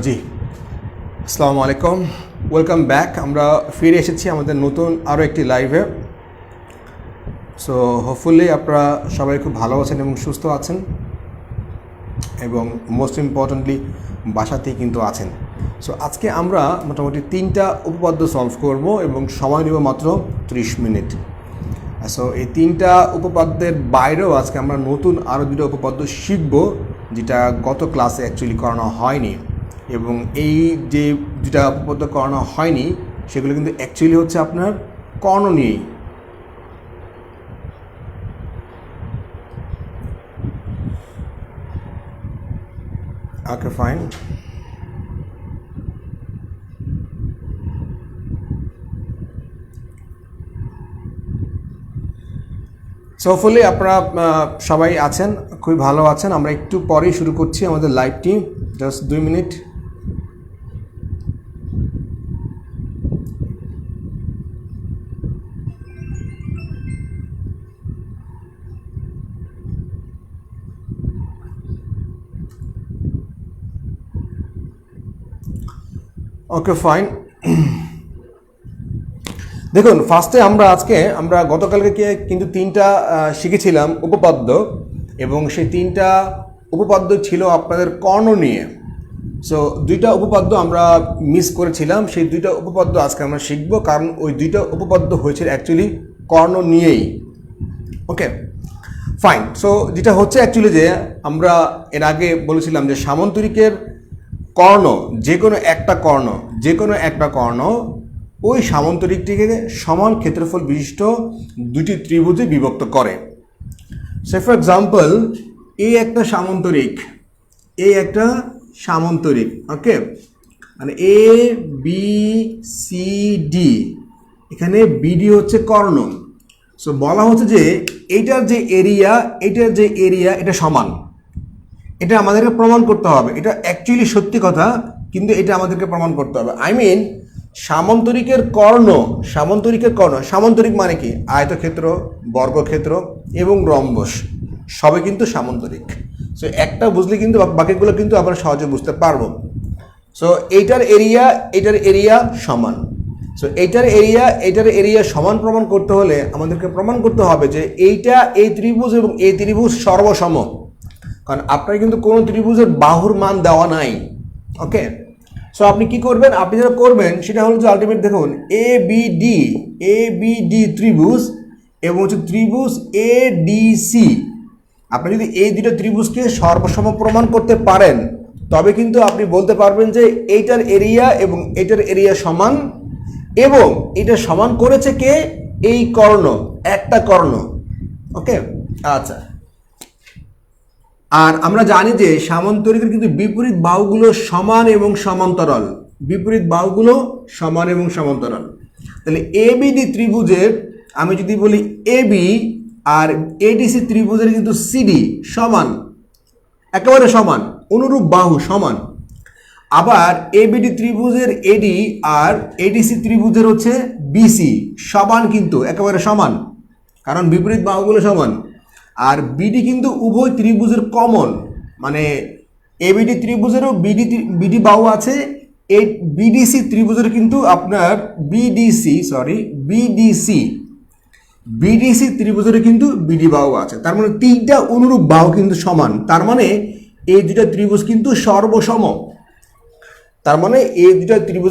জি, আসসালামু আলাইকুম, welcome back. আমরা ফিরে এসেছি আমাদের নতুন আরও একটি লাইভে। সো হোপফুলি আপনারা সবাই খুব ভালো আছেন এবং সুস্থ আছেন, এবং মোস্ট ইম্পর্টেন্টলি বাসাতেই কিন্তু আছেন। সো আজকে আমরা মোটামুটি 3টা উপপাদ্য সলভ করব এবং সময় নেব মাত্র 30 মিনিট। সো এই 3টা উপপাদ্যের বাইরেও আজকে আমরা নতুন আরও 2টা উপপাদ্য শিখব, যেটা গত ক্লাসে অ্যাকচুয়ালি করানো হয়নি। এবং এই যে 2টা উপপাদ্য করানো হয়নি সেগুলো কিন্তু অ্যাকচুয়ালি হচ্ছে আপনার কর্ণ নিয়েই। ওকে, ফাইন। সো হোপফুলি আপনারা সবাই আছেন, খুবই ভালো আছেন। আমরা একটু পরেই শুরু করছি আমাদের লাইভটি, জাস্ট 2 মিনিট। ওকে, ফাইন। দেখুন, ফার্স্টে আমরা গতকালকে কিন্তু 3টা শিখেছিলাম উপপাদ্য, এবং সেই 3টা উপপাদ্য ছিল আপনাদের কর্ণ নিয়ে। সো 2টা উপপাদ্য আমরা মিস করেছিলাম, সেই 2টা উপপাদ্য আজকে আমরা শিখব, কারণ ওই 2টা উপপাদ্য হয়েছে অ্যাকচুয়ালি কর্ণ নিয়েই। ওকে, ফাইন। সো যেটা হচ্ছে অ্যাকচুয়ালি যে আমরা এর আগে বলেছিলাম যে সামন্তরিকের কর্ণ, যে কোনো একটা কর্ণ ওই সামন্তরিকটিকে সমান ক্ষেত্রফল বিশিষ্ট 2টি ত্রিভুজে বিভক্ত করে। সে ফর এক্সাম্পল, এই একটা সামন্তরিক, ওকে, মানে এ বি সি ডি, এখানে বিডি হচ্ছে কর্ণ। সো বলা হচ্ছে যে এটার যে এরিয়া এটা সমান। এটা আমাদেরকে প্রমাণ করতে হবে। এটা অ্যাকচুয়ালি সত্যি কথা, কিন্তু এটা আমাদেরকে প্রমাণ করতে হবে। সামন্তরিকের কর্ণ, সামন্তরিক মানে কি? আয়তক্ষেত্র, বর্গক্ষেত্র এবং রম্বস সবই কিন্তু সামন্তরিক। সো একটা বুঝলে কিন্তু বাকিগুলো কিন্তু আমরা সহজে বুঝতে পারবো। সো এইটার এরিয়া সমান। সো এইটার এরিয়া সমান প্রমাণ করতে হলে আমাদেরকে প্রমাণ করতে হবে যে এই ত্রিভুজ এবং এই ত্রিভুজ সর্বসম। কারণ আপনার কিন্তু কোনো ত্রিভুজের বাহুর মান দেওয়া নাই। ওকে, সো আপনি কি করবেন? আপনি যেটা করবেন সেটা হলো যে আলটিমেট দেখুন, এ বি ডি ত্রিভুজ এবং হচ্ছে ত্রিভুজ এ ডি সি। আপনি যদি এই 2টা ত্রিভুজকে সর্বসম প্রমাণ করতে পারেন, তবে কিন্তু আপনি বলতে পারবেন যে এইটার এরিয়া এবং এটার এরিয়া সমান, এবং এটা সমান করেছে কে? এই কর্ণ, একটা কর্ণ। ওকে, আচ্ছা। আর আমরা জানি যে সামান্তরিকের কিন্তু বিপরীত বাহুগুলো সমান এবং সমান্তরাল। তাহলে এবিডি ত্রিভুজের, আমি যদি বলি এবি আর এডিসি ত্রিভুজের কিন্তু সিডি সমান, একেবারে সমান, অনুরূপ বাহু সমান। আবার এবিডি ত্রিভুজের এডি আর এডিসি ত্রিভুজের হচ্ছে বিসি সমান, কিন্তু একেবারে সমান, কারণ বিপরীত বাহুগুলো সমান। আর বিডি কিন্তু উভয় ত্রিভুজের কমন, মানে এবিডি ত্রিভুজেরও বিডি বাহু আছে, এই বিডিসি ত্রিভুজের কিন্তু আপনার বিডিসি ত্রিভুজের কিন্তু বিডি বাহু আছে। তার মানে 3টা অনুরূপ বাহু কিন্তু সমান। তার মানে এই 2টা ত্রিভুজ কিন্তু সর্বসম।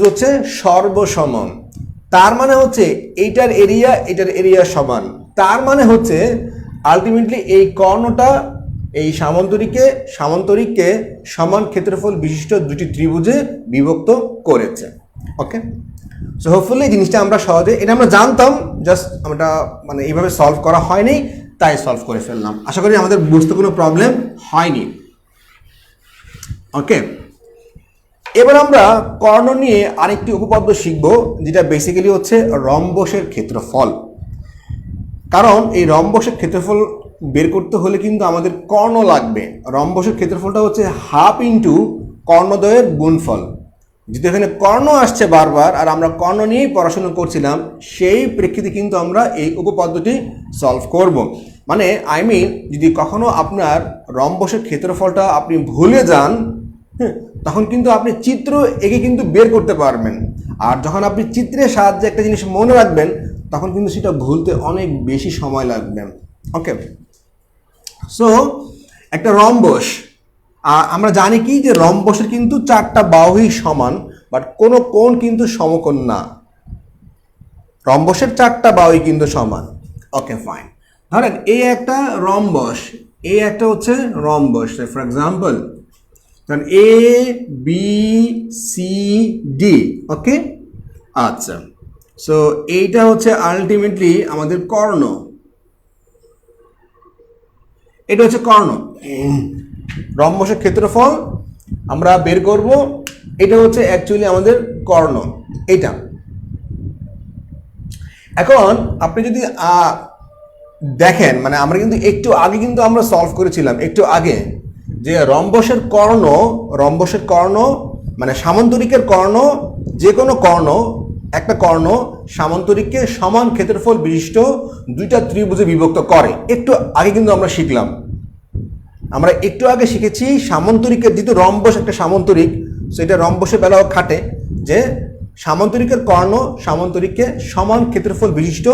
হচ্ছে সর্বসম। তার মানে হচ্ছে এইটার এরিয়া সমান। তার মানে হচ্ছে আলটিমেটলি এই কর্ণটা এই সামন্তরিককে সমান ক্ষেত্রফল বিশিষ্ট 2টি ত্রিভুজে বিভক্ত করেছে। ওকে, সো হোপফুলি জিনিসটা আমরা সহজে, এটা আমরা জানতাম, জাস্ট আমরা মানে এইভাবে সলভ করা হয়নি, তাই সলভ করে ফেললাম। আশা করি আমাদের বুঝতে কোনো প্রবলেম হয়নি। ওকে, এবার আমরা কর্ণ নিয়ে আরেকটি উপপাদ্য শিখব, যেটা বেসিক্যালি হচ্ছে রম্বসের ক্ষেত্রফল। কারণ এই রম্বসের ক্ষেত্রফল বের করতে হলে কিন্তু আমাদের কর্ণ লাগবে। রম্বসের ক্ষেত্রফলটা হচ্ছে হাফ ইন্টু কর্ণদ্বয়ের গুণফল। যেহেতু এখানে কর্ণ আসছে বারবার, আর আমরা কর্ণ নিয়েই পড়াশোনা করছিলাম, সেই প্রেক্ষিতে কিন্তু আমরা এই উপপাদ্যটি সলভ করব। মানে যদি কখনো আপনার রম্বসের ক্ষেত্রফলটা আপনি ভুলে যান, তখন কিন্তু আপনি চিত্র এঁকে কিন্তু বের করতে পারবেন। আর যখন আপনি চিত্রের সাহায্যে একটা জিনিস মনে রাখবেন তখন কিন্তু সেটা ভুলতে অনেক বেশি সময় লাগবে। ওকে, সো একটা রম্বস, আমরা জানি কি যে রম্বসের কিন্তু 4টা বাহুই সমান, বাট কোনো কোণ কিন্তু সমকোণ না। রম্বসের 4টা বাহুই কিন্তু সমান। ওকে ফাইন, ধরেন এই একটা রম্বস, এই একটা হচ্ছে রম্বস, ফর এক্সাম্পল ধরেন এ বি সি ডি। ওকে, আচ্ছা, সো এইটা হচ্ছে আলটিমেটলি আমাদের কর্ণ, এটা হচ্ছে কর্ণ। রম্বসের ক্ষেত্রফল আমরা বের করব, এটা হচ্ছে অ্যাকচুয়ালি আমাদের কর্ণ এটা। এখন আপনি যদি দেখেন, মানে আমরা কিন্তু একটু আগে কিন্তু আমরা সলভ করেছিলাম একটু আগে যে রম্বসের কর্ণ মানে সামান্তরিকের কর্ণ, যে কোনো কর্ণ, একটা কর্ণ সামান্তরিককে সমান ক্ষেত্রফল বিশিষ্ট দুইটা ত্রিভুজে বিভক্ত করে। একটু আগে কিন্তু আমরা শিখলাম, আমরা একটু আগে শিখেছি সামান্তরিকের, যেহেতু রম্বস একটা সামান্তরিক, সেটা রম্বসের বেলাও খাটে যে সামান্তরিকের কর্ণ সামান্তরিককে সমান ক্ষেত্রফল বিশিষ্ট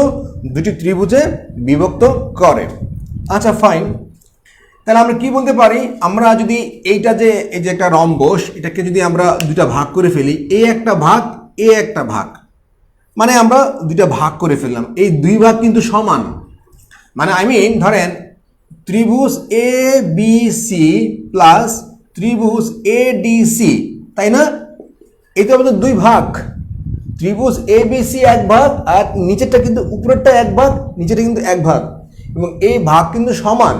দুটি ত্রিভুজে বিভক্ত করে। আচ্ছা ফাইন, তাহলে আমরা কি বলতে পারি, আমরা যদি এইটা যে এই যে একটা রম্বস, এটাকে যদি আমরা দুইটা ভাগ করে ফেলি, এ একটা ভাগ এ একটা ভাগ, মানে আমরা দুইটা ভাগ করে ফেললাম, এই দুই ভাগ কিন্তু সমান, মানে ধরেন ত্রিভুজ এ বি সি প্লাস ত্রিভুজ এ ডি সি, তাই না? এই তো আমাদের দুই ভাগ, ত্রিভুজ এ বি সি এক ভাগ, আর নিচেরটা কিন্তু উপরেরটা এক ভাগ, নিচেরটা কিন্তু এক ভাগ, এবং এই ভাগ কিন্তু সমান।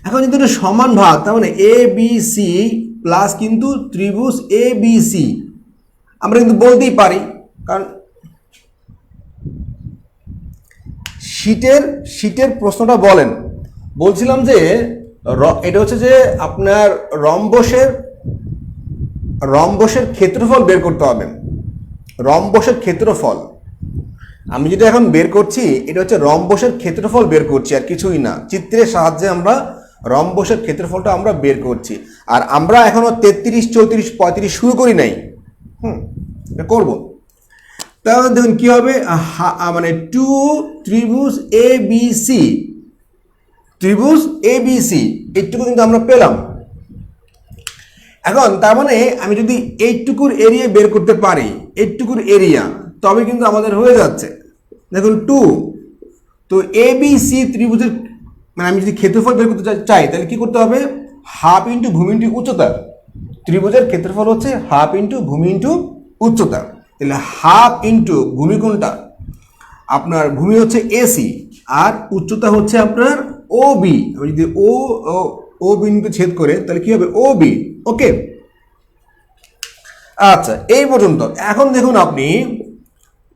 এখন যদি এটা সমান ভাগ, তার মানে এ বি সি প্লাস কিন্তু ত্রিভুজ এ বি সি, আমরা কিন্তু বলতেই পারি, কারণ শীটের প্রশ্নটা বলছিলাম যে এটা হচ্ছে যে আপনার রম্বসের ক্ষেত্রফল বের করতে হবে। রম্বসের ক্ষেত্রফল আমি যেটা এখন বের করছি, এটা হচ্ছে রম্বসের ক্ষেত্রফল বের করছি, আর কিছুই না। চিত্রের সাহায্যে আমরা রম্বসের ক্ষেত্রফলটা আমরা বের করছি, আর আমরা এখনো 33, 34, 35 শুরু করি নাই। এটা করবো। তাহলে দেখুন কি হবে, মানে টু ত্রিভুজ এ বি সি, ত্রিভুজ এ বি সি এইটুকু কিন্তু আমরা পেলাম। এখন তার মানে আমি যদি এইটুকুর এরিয়া বের করতে পারি, এইটুকুর এরিয়া, তবে কিন্তু আমাদের হয়ে যাচ্ছে। দেখুন 2, তো এ বি সি ত্রিভুজের, মানে আমি যদি ক্ষেত্রফল বের করতে চাই তাহলে কি করতে হবে, হাফ ইন্টু ভূমি ইন্টু উচ্চতা। ত্রিভুজের ক্ষেত্রফল হচ্ছে হাফ ইন্টু ভূমি ইন্টু উচ্চতা, তাহলে হাফ ইন্টু ভূমি কোনটা, আপনার ভূমি হচ্ছে এসি, আর উচ্চতা হচ্ছে আপনার ও বি। আমি যদি ও বিন্দুতে ছেদ করে তাহলে কি হবে, ও বি। ওকে, আচ্ছা এই পর্যন্ত। এখন দেখুন আপনি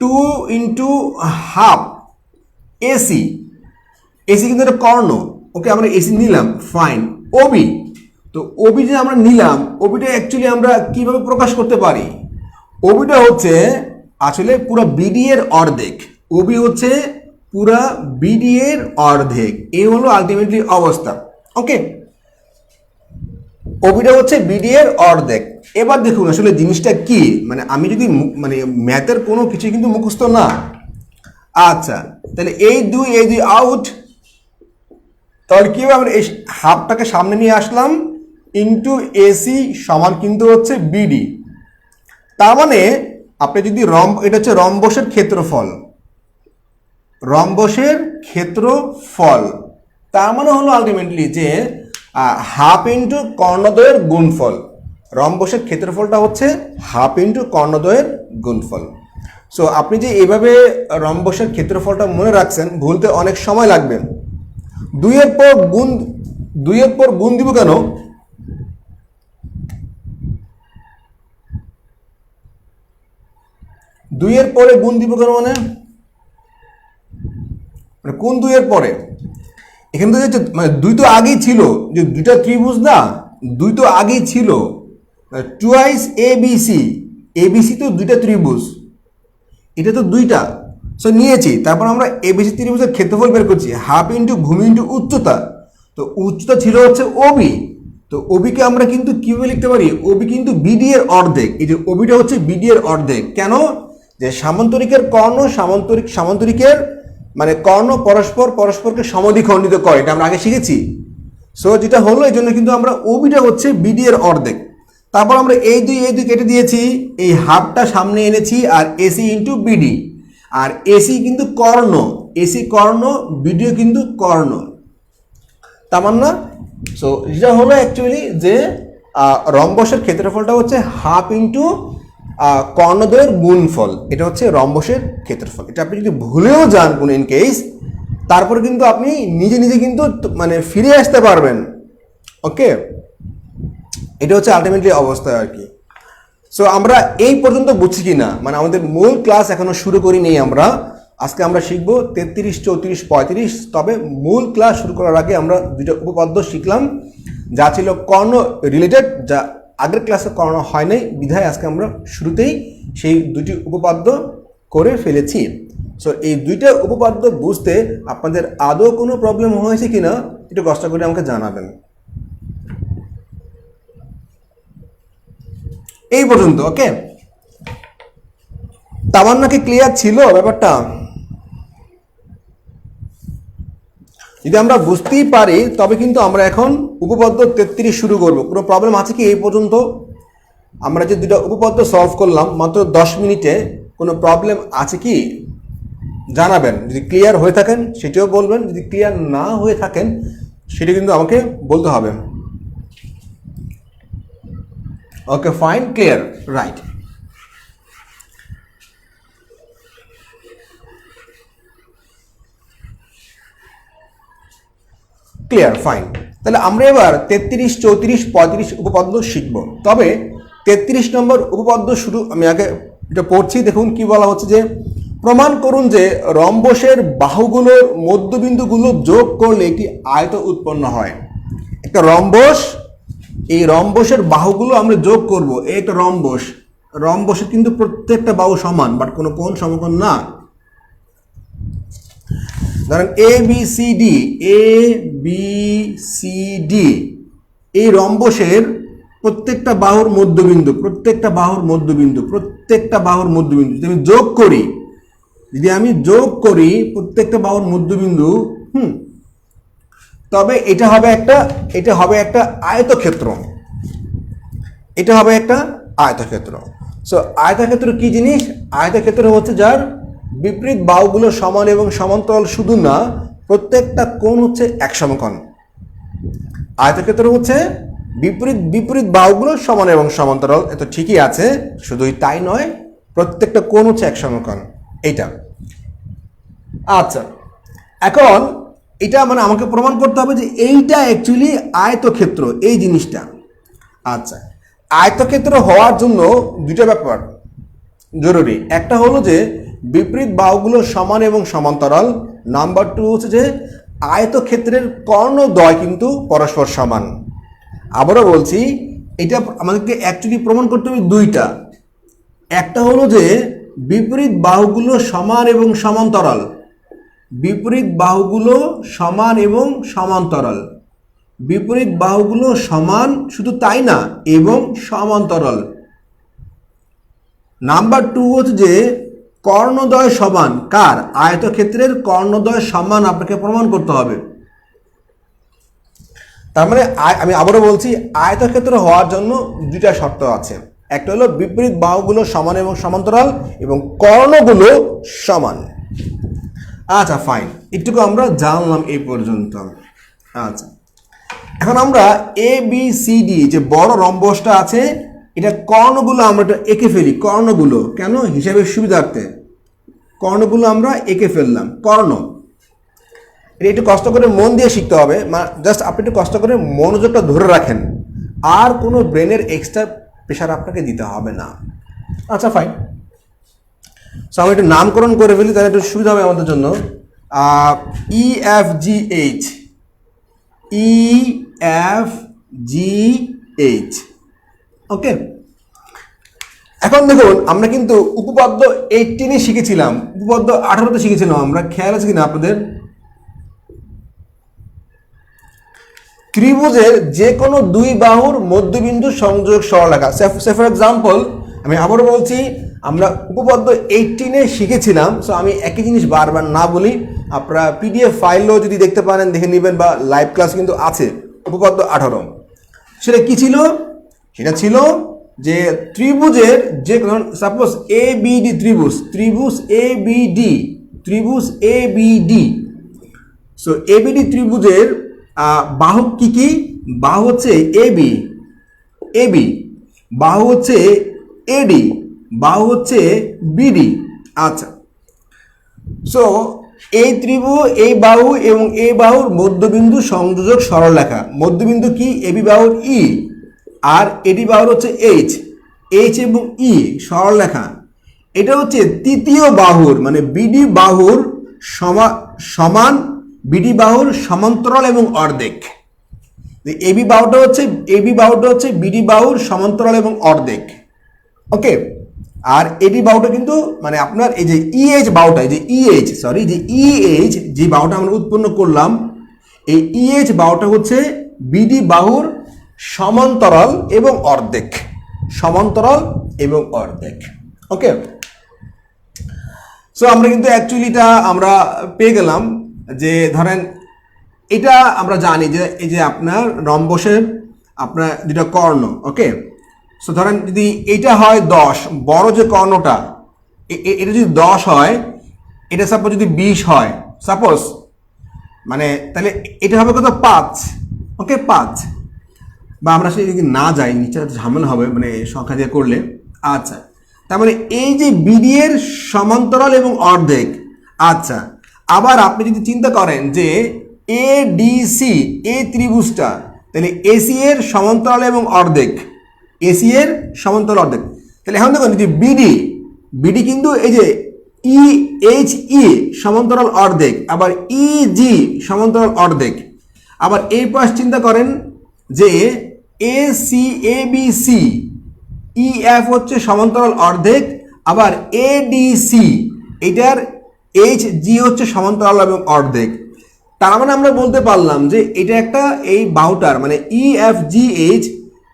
2 ইন্টু হাফ এসি, এসি কিন্তু একটা কর্ণ। ওকে, আমরা এসি নিলাম, ফাইন। ওবি, তো ওবি যে আমরা নিলাম, ওবিটা অ্যাকচুয়ালি আমরা কিভাবে প্রকাশ করতে পারি, ওবিটা হচ্ছে আসলে পুরো বিডি এর অর্ধেক। ওবি হচ্ছে পুরা বিডি এর অর্ধেক, এই হলো আলটিমেটলি অবস্থা। ওকে, ওবিটা হচ্ছে বিডি এর অর্ধেক। এবার দেখুন আসলে জিনিসটা কি, মানে আমি যদি মানে ম্যাথের কোনো কিছু কিন্তু মুখস্থ না। আচ্ছা, তাহলে এই দুই আউট, তাহলে কি হবে, আমরা এই হাফটাকে সামনে নিয়ে আসলাম, ইন্টু এসি সমান কিন্তু হচ্ছে বিডি। তার মানে আপনি যদি এটা হচ্ছে রম্বসের ক্ষেত্রফল, রম্বসের ক্ষেত্রফল, তার মানে হলো আলটিমেটলি যে হাফ ইন্টু কর্ণদ্বয়ের গুণফল। রম্বসের ক্ষেত্রফলটা হচ্ছে হাফ ইন্টু কর্ণদ্বয়ের গুণফল। সো আপনি যে এইভাবে রম্বসের ক্ষেত্রফলটা মনে রাখছেন, ভুলতে অনেক সময় লাগবে। দুইয়ের পর গুণ দিব কেন, দুইয়ের পরে গুণ দিব কেন, মানে কোন দুইয়ের পরে, এখানে তো মানে দুই তো আগেই ছিল, যে দুইটা ত্রিভুজ না, দুই তো আগেই ছিল, টুয়াইস এবিসি, এবিসি তো দুইটা ত্রিভুজ, এটা তো দুইটা, সো নিয়েছি। তারপর আমরা এবিসি ত্রিভুজের ক্ষেত্রফল বের করছি, হাফ ইন্টু ভূমি ইন্টু উচ্চতা, তো উচ্চতা ছিল হচ্ছে ওবি, তো তো ওবিকে আমরা কিন্তু কিভাবে লিখতে পারি, ওবি কিন্তু বিডি এর অর্ধেক। এই যে ওবিটা হচ্ছে বিডি এর অর্ধেক। কেন? যে সামান্তরিকের কর্ণ সামান্তরিকের মানে কর্ণ পরস্পরকে সমদ্বিখণ্ডিত করে, এটা আমরা আগে শিখেছি। সো যেটা হলো এই জন্য কিন্তু আমরা ওবিটা হচ্ছে বিডি এর অর্ধেক। তারপর আমরা এই দুই কেটে দিয়েছি, এই হাফটা সামনে এনেছি, আর এসি ইন্টু বিডি। আর এসি কিন্তু কর্ণ, এসি কর্ণ, বিডিও কিন্তু কর্ণ, তার না। সো যেটা হলো অ্যাকচুয়ালি যে রম্বসের ক্ষেত্রফলটা হচ্ছে হাফ ইন্টু কর্ণদ্বয়ের গুণফল, এটা হচ্ছে রম্বসের ক্ষেত্রফল। এটা আপনি যদি ভুলেও যান কোন ইন কেস, তারপরে কিন্তু আপনি নিজে নিজে কিন্তু মানে ফিরে আসতে পারবেন। ওকে, এটা হচ্ছে আলটিমেটলি অবস্থা আর কি। সো আমরা এই পর্যন্ত বুঝছি কি না, মানে আমাদের মূল ক্লাস এখনো শুরু করি নেই আমরা। আজকে আমরা শিখবো 33, 34, 35। তবে মূল ক্লাস শুরু করার আগে আমরা দুটো উপপাদ্য শিখলাম, যা ছিল কর্ণ রিলেটেড, যা আগের ক্লাসে কর্ণ হয় নাই, বিধায় আজকে আমরা শুরুতেই সেই দুটি উপপাদ্য করে ফেলেছি। সো এই দুইটা উপপাদ্য বুঝতে আপনাদের আদৌ কোনো প্রবলেম হয়েছে কিনা একটু কষ্ট করে আমাকে জানাবেন। এই পর্যন্ত ওকে? তামান্নাকে ক্লিয়ার ছিল ব্যাপারটা? যদি আমরা বুঝতেই পারি তবে কিন্তু আমরা এখন উপপাদ্য 33 শুরু করব। কোনো প্রবলেম আছে কি এই পর্যন্ত? আমরা যে দুটো উপপাদ্য সলভ করলাম মাত্র 10 মিনিটে, কোনো প্রবলেম আছে কি জানাবেন। যদি ক্লিয়ার হয়ে থাকেন সেটাও বলবেন, যদি ক্লিয়ার না হয়ে থাকেন সেটা কিন্তু আমাকে বলতে হবে। Okay fine, clear, right. Clear, fine. তাহলে আমরা এবার 33, 34, 35 উপপাদ্য শিখব। তবে 33 নম্বর উপপাদ্য শুরু আমি আগে এটা পড়ছি, দেখুন কি বলা হচ্ছে যে প্রমাণ করুন যে রম্বসের বাহুগুলোর মধ্যবিন্দুগুলো যোগ করলে একটি আয়ত উৎপন্ন হয়। একটা রম্বস, এই রম্বসের বাহুগুলো আমরা যোগ করব। এই একটা রম্বস, রম্বসের কিন্তু প্রত্যেকটা বাহু সমান, বাট কোনো কোণ সমকোণ না। ধরেন এ বি সি ডি, এ বি সি ডি, এই রম্বসের প্রত্যেকটা বাহুর মধ্যবিন্দু, প্রত্যেকটা বাহুর মধ্যবিন্দু, প্রত্যেকটা বাহুর মধ্যবিন্দু যদি আমি যোগ করি, যদি আমি যোগ করি প্রত্যেকটা বাহুর মধ্যবিন্দু, তবে এটা হবে একটা আয়তক্ষেত্র। এটা হবে একটা আয়তক্ষেত্র। সো আয়তক্ষেত্র কি জিনিস? আয়তক্ষেত্র হচ্ছে যার বিপরীত বাহুগুলো সমান এবং সমান্তরাল, শুধু না প্রত্যেকটা কোণ হচ্ছে এক সমকোণ। আয়তক্ষেত্র হচ্ছে বিপরীত বাহুগুলো সমান এবং সমান্তরাল, এত ঠিকই আছে, শুধুই তাই নয় প্রত্যেকটা কোণ হচ্ছে এক সমকোণ। এইটা আচ্ছা, এখন এটা মানে আমাকে প্রমাণ করতে হবে যে এইটা অ্যাকচুয়ালি আয়তক্ষেত্র, এই জিনিসটা। আচ্ছা, আয়তক্ষেত্র হওয়ার জন্য দুইটা ব্যাপার জরুরি। একটা হলো যে বিপরীত বাহুগুলো সমান এবং সমান্তরাল। নাম্বার 2 হচ্ছে যে আয়তক্ষেত্রের কর্ণদ্বয় কিন্তু পরস্পর সমান। আবারও বলছি, এটা আমাদেরকে অ্যাকচুয়ালি প্রমাণ করতে হবে দুইটা। একটা হলো যে বিপরীত বাহুগুলো সমান এবং সমান্তরাল, বিপরীত বাহুগুলো সমান এবং সমান্তরাল, বিপরীত বাহুগুলো সমান, শুধু তাই না এবং সমান্তরাল। নাম্বার 2 হচ্ছে যে কর্ণদ্বয় সমান। কার? আয়তক্ষেত্রের কর্ণদ্বয় সমান আপনাকে প্রমাণ করতে হবে। তার মানে আমি আবারও বলছি, আয়তক্ষেত্র হওয়ার জন্য দুইটা শর্ত আছে। একটা হলো বিপরীত বাহুগুলো সমান এবং সমান্তরাল, এবং কর্ণগুলো সমান। আচ্ছা ফাইন, একটুকু আমরা জানলাম এই পর্যন্ত। আচ্ছা, এখন আমরা এ বি সি ডি যে বড় রম্বসটা আছে, এটা কর্ণগুলো আমরা এটা এঁকে ফেলি। কর্ণগুলো কেন? হিসাবের সুবিধার্থে কর্ণগুলো আমরা এঁকে ফেললাম। কর্ণ এটা একটু কষ্ট করে মন দিয়ে শিখতে হবে, জাস্ট আপনি একটু কষ্ট করে মনোযোগটা ধরে রাখেন, আর কোনো ব্রেনের এক্সট্রা প্রেশার আপনাকে দিতে হবে না। আচ্ছা ফাইন, সো আমি একটু নামকরণ করে ফেলি, তাহলে একটু সুবিধা হবে আমাদের জন্য। E F G H, E F G H, okay. এখন দেখুন, আমরা কিন্তু উপপাদ্য 18 শিখেছিলাম, উপপাদ্য 18 শিখেছিলাম আমরা, খেয়াল আছে কিনা আপনাদের? ত্রিভুজের যে কোনো দুই বাহুর মধ্যবিন্দু সংযোগ সরলরেখা। সে ফর এক্সাম্পল, আমি আবারও বলছি, আমরা উপপাদ্য 18-এ শিখেছিলাম। সো আমি একই জিনিস বারবার না বলি, আপনারা পিডিএফ ফাইলও যদি দেখতে পারেন দেখে নেবেন, বা লাইভ ক্লাস কিন্তু আছে উপপাদ্য 18। সেটা কি ছিল? সেটা ছিল যে ত্রিভুজের যে সাপোজ এ বি ডি ত্রিভুজ A B D. So A B D ত্রিভুজের বাহু কি কি? বাহু হচ্ছে এ বি, বাহু হচ্ছে এডি, বাহু হচ্ছে বিডি। আচ্ছা, সো এই ত্রিভুজ, এই বাহু এবং এই বাহুর মধ্যবিন্দু সংযোজক সরলরেখা। মধ্যবিন্দু কি? এবি বাহুর ই, আর এডি বাহুর হচ্ছে এইচ এবং ই সরলরেখা। এটা হচ্ছে তৃতীয় বাহুর মানে বিডি বাহুর সমান, বিডি বাহুর সমান্তরাল এবং অর্ধেক। এবি বাহুটা হচ্ছে বিডি বাহুর সমান্তরাল এবং অর্ধেক। ওকে, আর এডি বাহুটা কিন্তু মানে আপনার এই যে ইএইচ বাহুটা, যে বাহুটা আমরা উৎপন্ন করলাম, এই ইএইচ বাহুটা হচ্ছে বিডি বাহুর সমান্তরাল এবং অর্ধেক। ওকে, সো আমরা কিন্তু অ্যাকচুয়ালিটা আমরা পেয়ে গেলাম যে ধরেন এটা আমরা জানি যে এই যে আপনার রম্বসের আপনার দুটা কর্ণ। ওকে, সো ধরেন যদি এটা হয় 10, বড় যে কর্ণটা এটা যদি 10 হয়, এটা সাপোজ যদি 20 হয় সাপোজ, মানে তাহলে এটা হবে কত? 5। ওকে, 5, বা আমরা সেই যদি না যাই নিচে ঝামেলা হবে মানে সংখ্যা দিয়ে করলে। আচ্ছা, তার মানে এই যে বিডি এর সমান্তরাল এবং অর্ধেক। আচ্ছা, আবার আপনি যদি চিন্তা করেন যে এ ডি সি এই ত্রিভুজটা, তাহলে এসি এর সমান্তরাল এবং অর্ধেক, তাহলে এখন দেখুন যে বিডি কিন্তু এই যে এইচ ই সমান্তরাল অর্ধেক, আবার ইজি সমান্তরাল অর্ধেক। আবার এই পাশ চিন্তা করেন যে A C A B C E F হচ্ছে সমান্তরাল অর্ধেক, আবার এ ডি সি এটার এইচ জি হচ্ছে সমান্তরাল এবং অর্ধেক। তার মানে আমরা বলতে পারলাম যে এটা একটা, এই বাহুটার মানে ই এফ জি এইচ,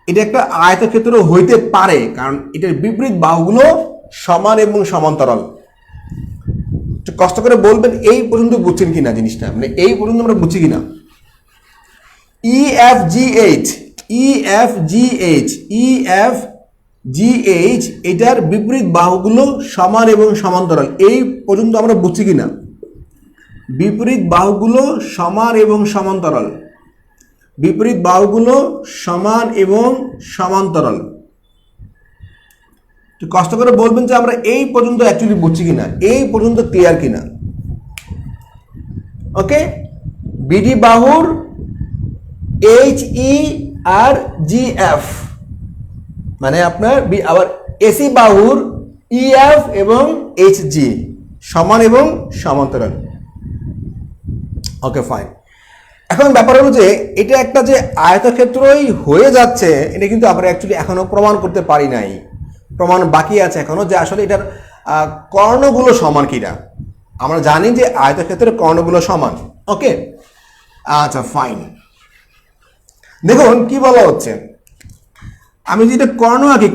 এটা একটা আয়তক্ষেত্র হইতে পারে, কারণ এটার বিপরীত বাহুগুলো সমান এবং সমান্তরাল। কষ্ট করে বলবেন এই পর্যন্ত বুঝছেন কিনা জিনিসটা, মানে এই পর্যন্ত আমরা বুঝছি কিনা। ই এফ জি এইচ এটার বিপরীত বাহুগুলো সমান এবং সমান্তরাল, এই পর্যন্ত আমরা বুঝছি কিনা। বিপরীত বাহুগুলো সমান এবং সমান্তরাল, কষ্ট করে বলবেন যে আমরা এই পর্যন্ত অ্যাকচুয়ালি বুঝছি কিনা, এই পর্যন্ত ক্লিয়ার কিনা। ওকে, বিডি বাহুর এইচ ই আর জি এফ, মানে আপনার আবার এসি বাহুর ই এফ এবং এইচ জি সমান এবং সমান্তরাল। ওকে, ফাইন। এখন ব্যাপার হলো যে এটা একটা যে আয়তক্ষেত্রই হয়ে যাচ্ছে, এটা কিন্তু আমরা অ্যাকচুয়ালি এখনো প্রমাণ করতে পারি নাই, প্রমাণ বাকি আছে এখনো, যে আসলে এটার কর্ণগুলো সমান কিনা। আমরা জানি যে আয়তক্ষেত্রের কর্ণগুলো সমান। ওকে, আচ্ছা ফাইন। দেখুন কি বলা হচ্ছে, আমি যেটা কর্ণ আঁকি,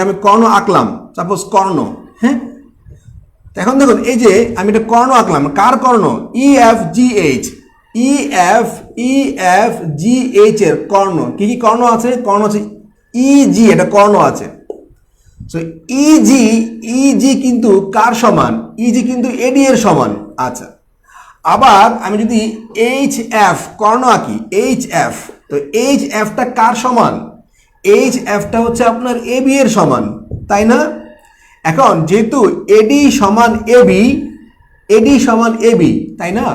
আমি কর্ণ আঁকলাম, সাপোজ কর্ণ। হ্যাঁ, এখন দেখুন এই যে আমি একটা কর্ণ আঁকলাম, কার কর্ণ? ই এফ জি এইচ এর কর্ণ। কি কি কর্ণ আছে? কর্ণ আছে ইজি, এটা কর্ণ আছে। সো ইজি কিন্তু কার সমান? ইজি কিন্তু এডি এর সমান। আচ্ছা, আবার আমি যদি এইচ এফ কর্ণ আঁকি, তো এইচ এফটা কার সমান? এইচ এফটা হচ্ছে আপনার এবি এর সমান, তাই না? এখন যেহেতু এডি সমান এবি, তাই না?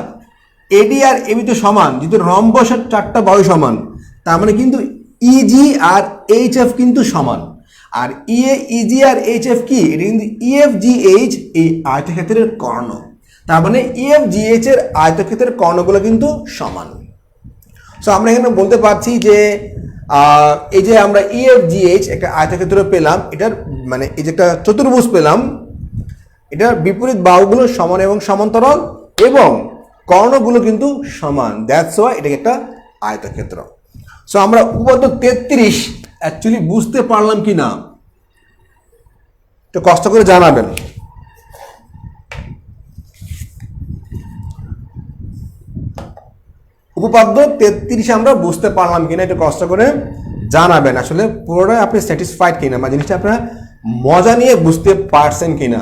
এডি আর এবি তো সমান, যেহেতু রম্বসের 4টা বাহু সমান, তার মানে কিন্তু ইজি আর এইচ এফ কিন্তু সমান। আর ইজি আর এইচ এফ কি? এটা কিন্তু ইএফ জি এইচ এই আয়তক্ষেত্রের কর্ণ। তার মানে ইএফ জি এইচ এর আয়তক্ষেত্রের কর্ণগুলো কিন্তু সমান। সো আমরা এখানে বলতে পারছি যে এই যে আমরা ইএফ জি এইচ একটা আয়তক্ষেত্র পেলাম, এটার মানে এই যে একটা চতুর্ভুজ পেলাম, এটার বিপরীত বাহুগুলো সমান এবং সমান্তরাল এবং কর্ণগুলো কিন্তু সমান। দ্যাটস ওয়াই এটাকে একটা আয়তক্ষেত্র। সো আমরা উপপাদ্য 33 অ্যাকচুয়ালি বুঝতে পারলাম কি না একটু কষ্ট করে জানাবেন। উপপাদ্য 33 আমরা বুঝতে পারলাম কিনা একটু কষ্ট করে জানাবেন। আসলে পুরোটাই আপনি স্যাটিসফাইড কিনা বা জিনিসটা আপনারা মজা নিয়ে বুঝতে পারছেন কিনা,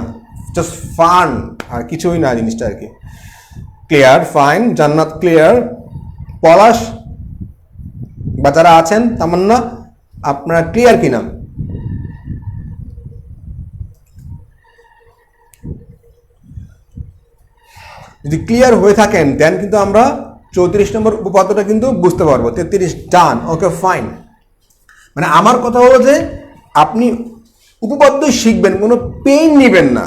জাস্ট ফান আর কিছুই না জিনিসটা আর কি। ক্লিয়ার? ফাইন। জান্নাত ক্লিয়ার। পলাশ বা যারা আছেন তামান্না, আপনারা ক্লিয়ার কিনা? যদি ক্লিয়ার হয়ে থাকেন দেন কিন্তু আমরা 34 নম্বর উপপাদ্যটা কিন্তু বুঝতে পারবো। 33 ডান, ওকে ফাইন। মানে আমার কথা হলো যে আপনি উপপাদ্য শিখবেন, কোনো পেইন নেবেন না।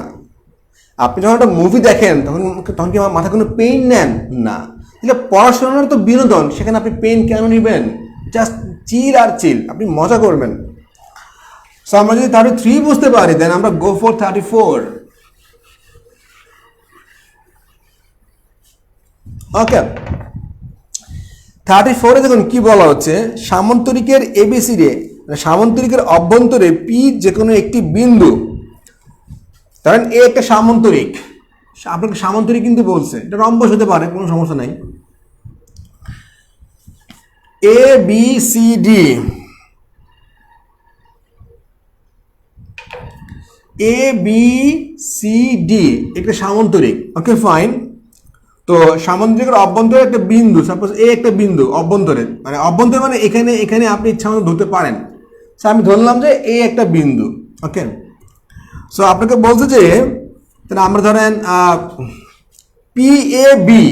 আপনি যখন একটা মুভি দেখেন তখন কি আমার মাথায় কোনো পেইন নেন না। তাহলে পড়াশোনার তো বিনোদন, সেখানে আপনি পেইন কেন নেবেন? জাস্ট চিল আর চিল, আপনি মজা করবেন। সো আমরা যদি 33 বুঝতে পারি দেন আমরা গো ফর 34। ওকে, 34-এ দেখুন কি বলা হচ্ছে, সামান্তরিকের এবিসিডি, সামান্তরিকের অভ্যন্তরে পি যে কোনো একটি বিন্দু, ধরেন এ একটা সামান্তরিক, আপনাকে সামান্তরিক কিন্তু বলছে, এটা রম্বস হতে পারে, কোনো সমস্যা নাই। এ বি সি ডি, এ বি সি ডি একটা সামান্তরিক, ওকে ফাইন। তো সামান্তরিকের অভ্যন্তরে একটা বিন্দু, সাপোজ এ একটা বিন্দু অভ্যন্তরে, মানে অভ্যন্তরে মানে এখানে এখানে আপনি ইচ্ছা মতো ধরতে পারেন। সো আমি ধরলাম যে এ একটা বিন্দু, ওকে। সো আপনাকে বলছে যে তাহলে আমরা ধরেন পি এ বি,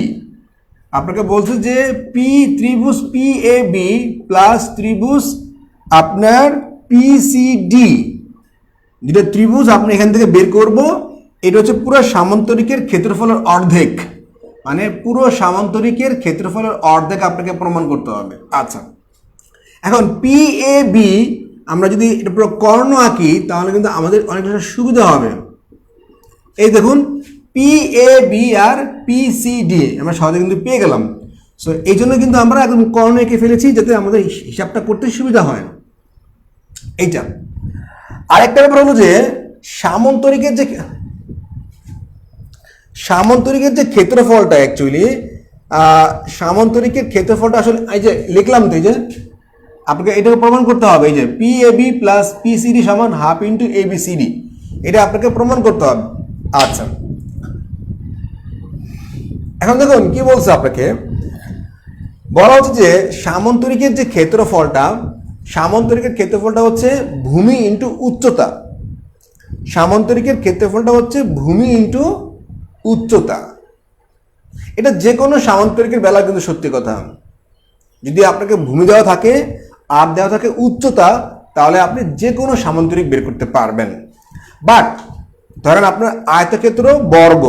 আপনাকে বলছে যে পি ত্রিভুজ পি এ বি প্লাস ত্রিভুজ আপনার পি সি ডি, যেটা ত্রিভুজ আপনি এখান থেকে বের করব, এটা হচ্ছে পুরো সামান্তরিকের ক্ষেত্রফলের অর্ধেক, মানে পুরো সামান্তরিকের ক্ষেত্রফলের অর্ধেক আপনাকে প্রমাণ করতে হবে। আচ্ছা, এখন পি এ বি আমরা যদি এটা পুরো কর্ণ আঁকি তাহলে কিন্তু আমাদের অনেকটা সুবিধা হবে। এই দেখুন পি এ বি আর পি সি ডি আমরা সহজে কিন্তু পেয়ে গেলাম। সো এই জন্য কিন্তু আমরা একদম কর্ণ এঁকে ফেলেছি যাতে আমাদের হিসাবটা করতে সুবিধা হয়। এইটা আরেকটা ব্যাপার হলো যে সামান্তরিকের যে ক্ষেত্রফলটা, অ্যাকচুয়ালি সামান্তরিকের ক্ষেত্রফলটা আসলে এই যে লিখলাম, তো এই যে আপনাকে এটাকে প্রমাণ করতে হবে, এই যে P A B plus P C D সমান half into A B C D, এটা আপনাকে প্রমাণ করতে হবে। আচ্ছা, এখন দেখুন কি বলছে, আপনাকে বলা হচ্ছে যে সামান্তরিকের যে ক্ষেত্রফলটা, সামান্তরিকের ক্ষেত্রফলটা হচ্ছে ভূমি ইন্টু উচ্চতা, সামান্তরিকের ক্ষেত্রফলটা হচ্ছে ভূমি ইন্টু উচ্চতা। এটা যে কোনো সামান্তরিকের বেলা কিন্তু সত্যি কথা। যদি আপনাকে ভূমি দেওয়া থাকে আর দেওয়া থাকে উচ্চতা, তাহলে আপনি যে কোনো সামান্তরিক বের করতে পারবেন। বাট ধরেন আপনার আয়তক্ষেত্র বর্গ,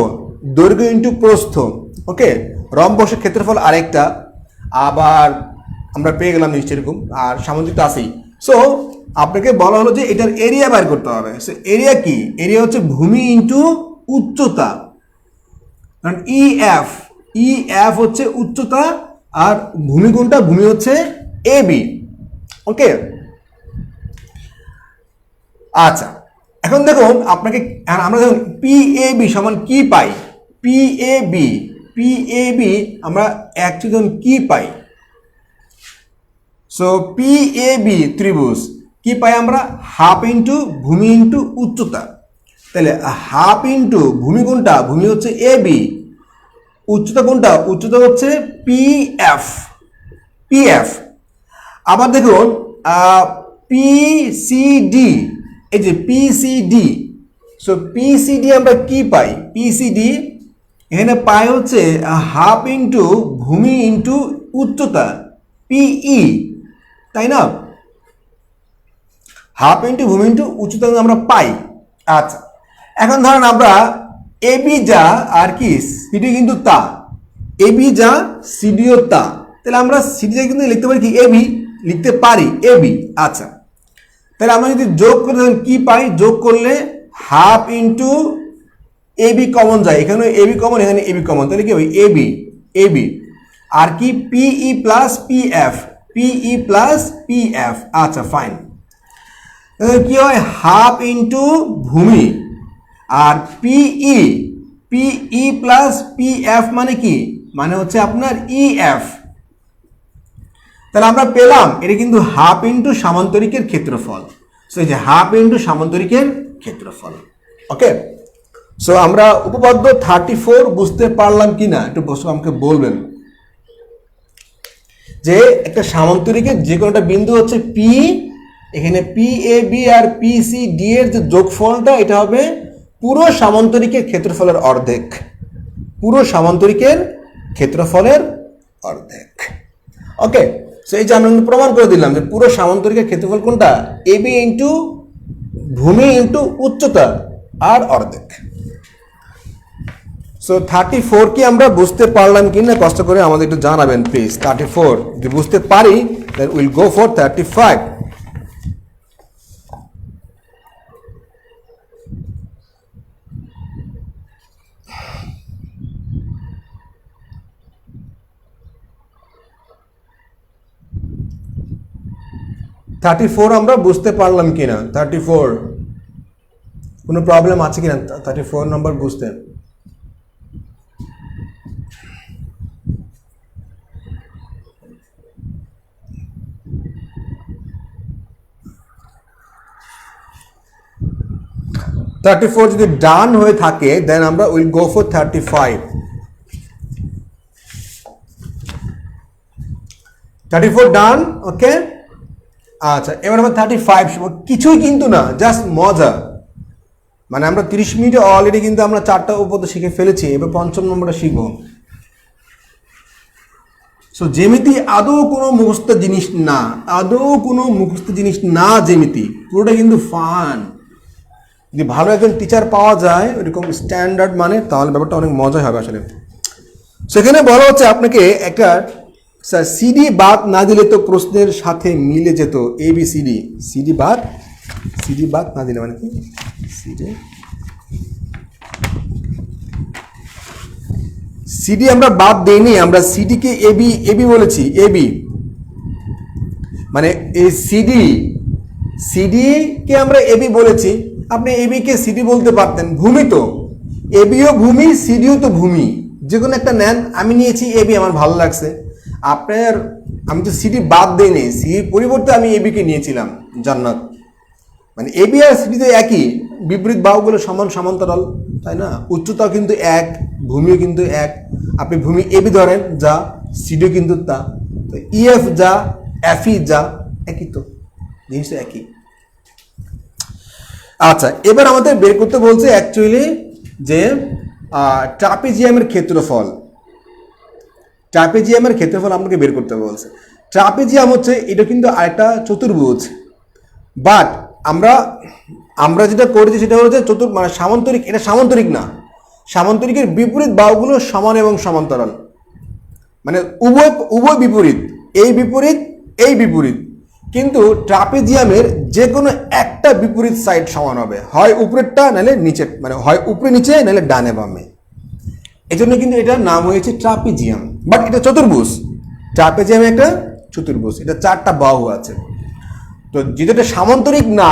দৈর্ঘ্য ইন্টু প্রস্থ, ওকে, রম্বসের ক্ষেত্রফল আরেকটা, আবার আমরা পেয়ে গেলাম নিশ্চয় এরকম, আর সামান্তরিক তো আছেই। সো আপনাকে বলা হলো যে এটার এরিয়া বের করতে হবে। সো এরিয়া কি? এরিয়া হচ্ছে ভূমি ইন্টু উচ্চতা, কারণ ই এফ হচ্ছে উচ্চতা আর ভূমি কোনটা? ভূমি হচ্ছে এ বি, ওকে। আচ্ছা, এখন দেখুন আপনাকে আমরা দেখুন পি এ বি সমান কি পাই, পি এ বি আমরা অ্যাকচুয়ালি দেখুন কি পাই। সো পি এ বি ত্রিভুজ কি পাই আমরা? হাফ ইন্টু ভূমি ইন্টু উচ্চতা। তাহলে হাফ ইন্টু ভূমি কোনটা? ভূমি হচ্ছে এ বি, উচ্চতা কোনটা? উচ্চতা হচ্ছে পি এফ। আবার দেখুন পি সি ডি, এই যে P C D, so P C D আমরা কি পাই? পি সি ডি এখানে পাই হচ্ছে হাফ ইন্টু ভূমি ইন্টু উচ্চতা পিই, তাই না? হাফ ইন্টু ভূমি ইন্টু উচ্চতা আমরা পাই। আচ্ছা, এখন ধরেন আমরা এবি যা আর কি সিডি কিন্তু তা, এবি যা সিডিও তা, তাহলে আমরা সিডি কিন্তু লিখতে পারি কি? এবি লিখতে পারি, এবি। আচ্ছা, তাহলে আমরা যদি যোগ করে দেখুন কি পাই? যোগ করলে হাফ ইন্টু এবি কমন যায়, এখানে এবি কমন, এখানে এবি কমন, তাহলে কি হবে? এবি। আর কি পিই প্লাস পিএফ, পিই প্লাস পিএফ। আচ্ছা ফাইন, কি হয় হাফ ইন্টু ভূমি, আর পিই, পিই প্লাস পিএফ মানে কি, মানে হচ্ছে আপনার ইএফ। তাহলে আমরা পেলাম এটা কিন্তু হাফ ইন্টু সামান্তরিকের ক্ষেত্রফল। সো এই যে হাফ ইন্টু সামান্তরিকের ক্ষেত্রফল। ওকে, সো আমরা উপপাদ্য 34 বুঝতে পারলাম কি না একটু আমাকে বলবেন। যে একটা সামান্তরিকের যে কোনো একটা বিন্দু হচ্ছে পি, এখানে পি এ বি আর পি সি ডি এর যে যোগফলটা এটা হবে পুরো সামান্তরিকের ক্ষেত্রফলের অর্ধেক, পুরো সামান্তরিকের ক্ষেত্রফলের অর্ধেক। ওকে, সো এই যে আমরা প্রমাণ করে দিলাম যে পুরো সামান্তরিকের ক্ষেত্রফল কোনটা, এ বি ইন্টু ভূমি ইন্টু উচ্চতা আর অর্ধেক। সো 34 কি আমরা বুঝতে পারলাম কি না কষ্ট করে আমাদের একটু জানাবেন প্লিজ। 34 যদি বুঝতে পারি then we'll go for 35. আমরা বুঝতে পারলাম কিনা 34 কোনো প্রবলেম আছে কিনা 34 নম্বর বুঝতে? যদি ডান হয়ে থাকে দেন আমরা উইল গো ফর 35। 34 ডান। ওকে, আচ্ছা এবার আমরা 35 কিছুই কিন্তু না, জাস্ট মজা। মানে আমরা 30 মিনিটে অলরেডি কিন্তু আমরা 4টা উপপাদ্য শিখে ফেলেছি, এবার 5ম নম্বরটা শিখব। সো জ্যামিতি আদৌ কোনো মুখস্থ জিনিস না, আদৌ কোনো মুখস্থ জিনিস না, জ্যামিতি পুরোটা কিন্তু ফান। যদি ভালো একজন টিচার পাওয়া যায় ওইরকম স্ট্যান্ডার্ড মানে, তাহলে ব্যাপারটা অনেক মজা হবে আসলে। সেখানে বলা হচ্ছে আপনাকে একটা সিডি বাদ না দিলে তো প্রশ্নের সাথে মিলে যেত এ বি সিডি। সিডি বাদ না দিলে মানে কি, সিডি আমরা বাদ দেইনি, আমরা সিডিকে এবি এবি বলেছি, এবি মানে এই সিডি কে আমরা এবি বলেছি। আপনি এবি কে সিডি বলতে পারতেন, ভূমি তো এবিও ভূমি, সিডিও তো ভূমি, যে কোনো একটা নেন। আমি নিয়েছি এবি, আমার ভালো লাগছে। আপনার আমি তো সিডি বাদ দিইনি, সিডির পরিবর্তে আমি এবি কে নিয়েছিলাম, জান্নাত। মানে এবি আর সিডি তো একই, বিপরীত বাহুগুলো সমান সমান্তরাল, তাই না? উচ্চতাও কিন্তু এক, ভূমিও কিন্তু এক। আপনি ভূমি এবি ধরেন যা, সিডিও কিন্তু তা। তো ইএফ যা, এফই যা, একই তো, জিনিস একই। আচ্ছা এবার আমাদের বের করতে বলছে অ্যাকচুয়ালি যে ট্রাপিজিয়ামের ক্ষেত্রফল। ট্রাপিজিয়ামের ক্ষেত্রফল আমাকে বের করতে বলছে। ট্রাপিজিয়াম হচ্ছে এটা কিন্তু আরেকটা চতুর্ভুজ, বাট আমরা যেটা করেছি সেটা হচ্ছে মানে সামান্তরিক। এটা সামান্তরিক না, সামান্তরিকের বিপরীত বাহুগুলো সমান এবং সমান্তরাল, মানে উভয় বিপরীত, এই বিপরীত এই বিপরীত। কিন্তু ট্রাপিজিয়ামের যে কোনো একটা বিপরীত সাইড সমান হবে, হয় উপরেরটা নাহলে নিচের, মানে হয় উপরে নিচে নাহলে ডানে বামে। এই জন্য কিন্তু এটার নাম হয়েছে ট্রাপিজিয়াম। বাট এটা চতুর্ভুজ, ট্রাপিজিয়াম একটা চতুর্ভুজ, এটা 4টা বাহু আছে। তো যেটা সামান্তরিক না,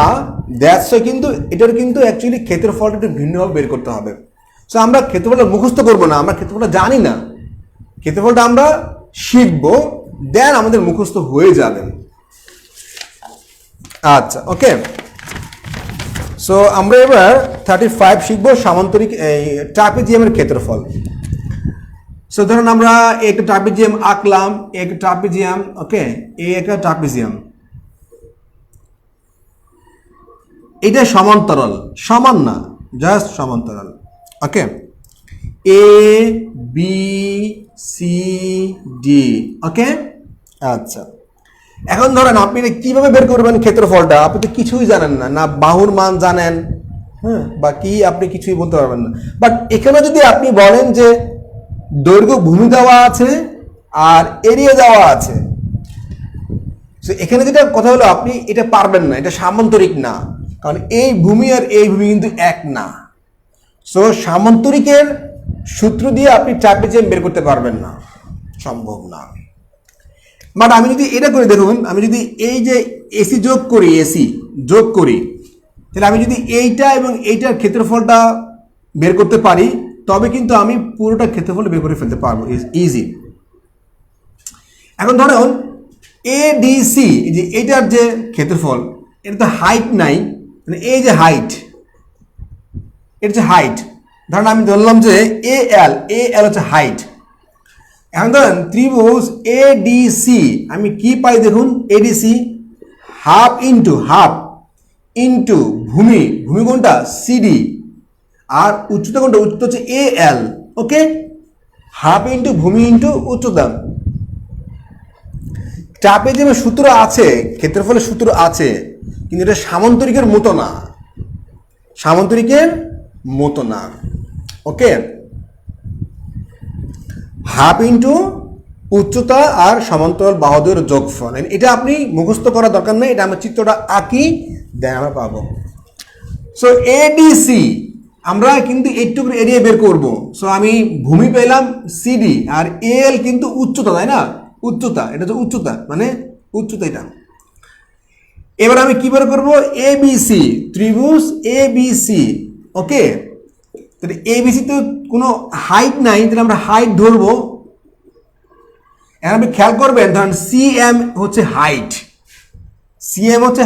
দ্যাটস কিন্তু এটার কিন্তু অ্যাকচুয়ালি ক্ষেত্রফলটা একটু ভিন্নভাবে বের করতে হবে। সো আমরা ক্ষেত্রফলটা মুখস্থ করবো না, আমরা ক্ষেত্রফলটা জানি না, ক্ষেত্রফলটা আমরা শিখবো, দেন আমাদের মুখস্থ হয়ে যাবে। আচ্ছা ওকে, সো আমরা এবার 35 শিখবো, সামান্তরিক এই ট্রাপিজিয়ামের ক্ষেত্রফল। সো ধরুন আমরা একটা ট্রাপিজিয়াম আঁকলাম, একটা ট্রাপিজিয়াম, ওকে, এই একটা ট্রাপিজিয়াম, এটা সমান্তরাল, সমান না, জাস্ট সমান্তরাল। ওকে, এ বি সি ডি। ওকে, আচ্ছা এখন ধরেন আপনি কিভাবে বের করবেন ক্ষেত্রফলটা? আপনি তো কিছুই জানেন না, না বাহুর মান জানেন, হ্যাঁ, বা কি আপনি কিছুই বলতে পারবেন না। বাট এখানে যদি আপনি বলেন যে দৈর্ঘ্য ভূমি দেওয়া আছে আর এরিয়া দেওয়া আছে, এখানে যেটা কথা হলো আপনি এটা পারবেন না, এটা সামান্তরিক না, কারণ এই ভূমি আর এই ভূমি কিন্তু এক না। সো সামান্তরিকের সূত্র দিয়ে আপনি ট্রাপিজিয়াম বের করতে পারবেন না, সম্ভব না। বাট আমি যদি এটা করে দেখুন, আমি যদি এই যে এসি যোগ করি, এসি যোগ করি, তাহলে আমি যদি এইটা এবং এইটার ক্ষেত্রফলটা বের করতে পারি, তবে কিন্তু আমি পুরোটা ক্ষেত্রফল বের করে ফেলতে পারবো ইজি। এখন ধরুন এডিসি, যে এইটার যে ক্ষেত্রফল, এটা তো হাইট নাই, মানে এই যে হাইট, এটা হচ্ছে হাইট। ধরেন আমি ধরলাম যে এল হচ্ছে হাইট। এখন ধরেন ত্রিভুজ এডিসি, আমি কি পাই দেখুন, এডিসি হাফ ইন্টু ভূমি কোনটা, সিডি, আর উচ্চতা কোনটা, উচ্চতা হচ্ছে এল। ওকে, হাফ ইন্টু ভূমি ইন্টু উচ্চতা। ট্রাপিজিয়ামের সূত্র আছে, ক্ষেত্রফলের সূত্র আছে, কিন্তু এটা সামান্তরিকের মতো না। ওকে, হাফ ইন্টু উচ্চতা আর সমান্তরাল বাহুদের যোগফল, এটা আপনি মুখস্থ করার দরকার নেই, এটা আমরা চিত্রটা আঁকি দেন আমরা পাবো। সো এডিসি আমরা কিন্তু এইটুকু এরিয়া বের করব। সো আমি ভূমি পেলাম সিডি, আর এল কিন্তু উচ্চতা, তাই না, উচ্চতা, এটা হচ্ছে উচ্চতা, মানে উচ্চতা এটা। এবার আমি কি বের করবো, এবিসি, ত্রিভুজ এবিসি। ওকে, তাহলে এবিসি তো কোনো হাইট নাই, তাহলে আমরা হাইট ধরবো। এখন আপনি খেয়াল করবেন, ধরেন সিএম হচ্ছে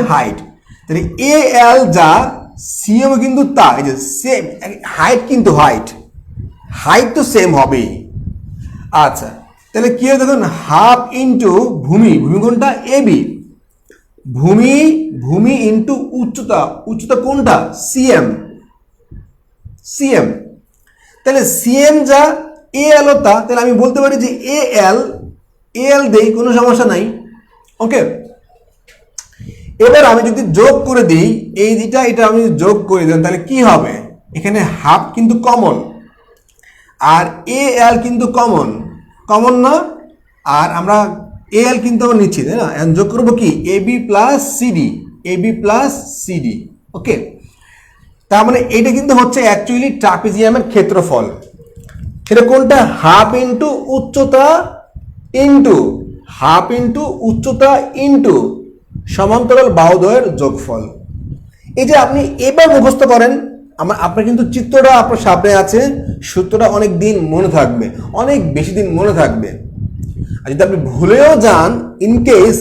হাইট, তাহলে এ এল যা, সিএম কিন্তু তা, এই যে সেম হাইট, কিন্তু হাইট তো সেম হবেই। আচ্ছা, তাহলে কি হয় দেখুন, হাফ ইন্টু ভূমি কোনটা, এবি, ভূমি ইন্টু উচ্চতা কোনটা, সিএম। তাহলে সিএম যা, এ এল তা, তাহলে আমি বলতে পারি যে এ এল দেই, কোনো সমস্যা নাই। ওকে, এবার আমি যদি যোগ করে দিই, এটা আমি যোগ করে দিই, তাহলে কি হবে, এখানে হাফ কিন্তু কমন, আর এ এল কিন্তু কমন না, আর আমরা এ এল কিন্তু আমরা নিচ্ছি, তাই না। এখন যোগ করবো কি, এবি প্লাস সিডি। ওকে, তার মানে এটা কিন্তু হচ্ছে অ্যাকচুয়ালি ট্রাপিজিয়ামের ক্ষেত্রফল। সেটা কোনটা, হাফ ইন্টু উচ্চতা ইন্টু সমান্তরাল বাহুদ্বয়ের যোগফল। এই যে আপনি এবার মুখস্থ করেন, আপনার কিন্তু চিত্রটা আপনার সামনে আছে, সূত্রটা অনেক দিন মনে থাকবে, অনেক বেশি দিন মনে থাকবে। আর যদি আপনি ভুলেও যান ইনকেস,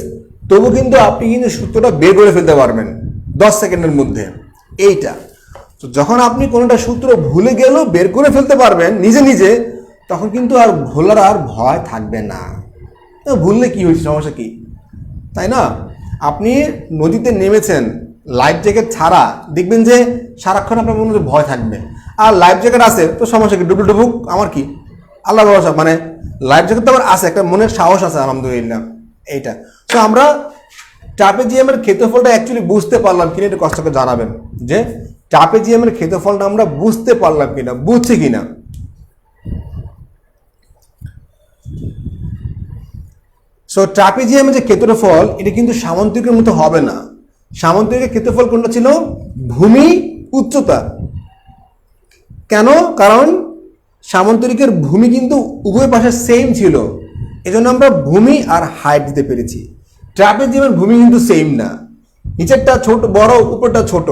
তবু কিন্তু আপনি কিন্তু সূত্রটা বের করে ফেলতে পারবেন 10 সেকেন্ডের মধ্যে। এইটা তো যখন আপনি কোনোটা সূত্র ভুলে গেলেও বের করে ফেলতে পারবেন নিজে, তখন কিন্তু আর ভোলার আর ভয় থাকবে না। ভুললে কি হয়েছে, সমস্যা কি, তাই না। আপনি নদীতে নেমেছেন লাইফ জ্যাকেট ছাড়া, দেখবেন যে সারাক্ষণ আপনার মনে ভয় থাকবে। আর লাইফ জ্যাকেট আছে তো সমস্যা কি, ডুবুক আমার কি, আল্লাহ ভরসা, মানে লাইফ জ্যাকেট তো আবার আছে, একটা মনের সাহস আছে, আলহামদুলিল্লাহ। এইটা তো আমরা ট্রাপিজিয়ামের ক্ষেত্রফলটা অ্যাকচুয়ালি বুঝতে পারলাম কিনা, একটু কষ্ট করে জানাবেন যে ট্রাপিজিয়ামের ক্ষেত্রফলটা আমরা বুঝতে পারলাম কিনা, বুঝছি কিনা। সো ট্রাপিজিয়ামের যে ক্ষেত্রফল, এটা কিন্তু সামান্তরিকের মতো হবে না। সামান্তরিকের ক্ষেত্রফল কোনটা ছিল, ভূমি উচ্চতা। কেন, কারণ সামান্তরিকের ভূমি কিন্তু উভয় পাশে সেম ছিল, এজন্য আমরা ভূমি আর হাইট দিতে পেরেছি। ট্রাপিজিয়ামের ভূমি কিন্তু সেম না, নিচেরটা ছোট বড়, উপরটা ছোট,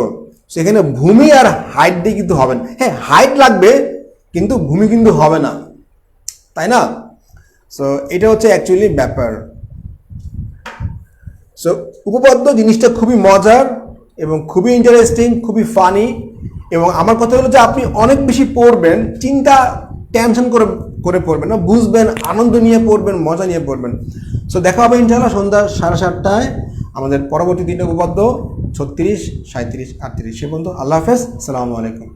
সেখানে ভূমি আর হাইট দিয়ে কিন্তু হবে না। হ্যাঁ, হাইট লাগবে কিন্তু ভূমি কিন্তু হবে না, তাই না। সো এটা হচ্ছে অ্যাকচুয়ালি ব্যাপার। সো উপপাদ্য জিনিসটা খুবই মজার এবং খুবই ইন্টারেস্টিং, খুবই ফানি। এবং আমার কথা হলো যে আপনি অনেক বেশি পড়বেন, টেনশন করে পড়বেন না, বুঝবেন, আনন্দ নিয়ে পড়বেন, মজা নিয়ে পড়বেন। সো দেখা হবে ইনশাআল্লাহ সন্ধ্যা 7:30টায় আমাদের পরবর্তী 3টা উপপাদ্য, 36, 37, 38। সে পর্যন্ত আল্লাহ হাফেজ, আসসালামু আলাইকুম।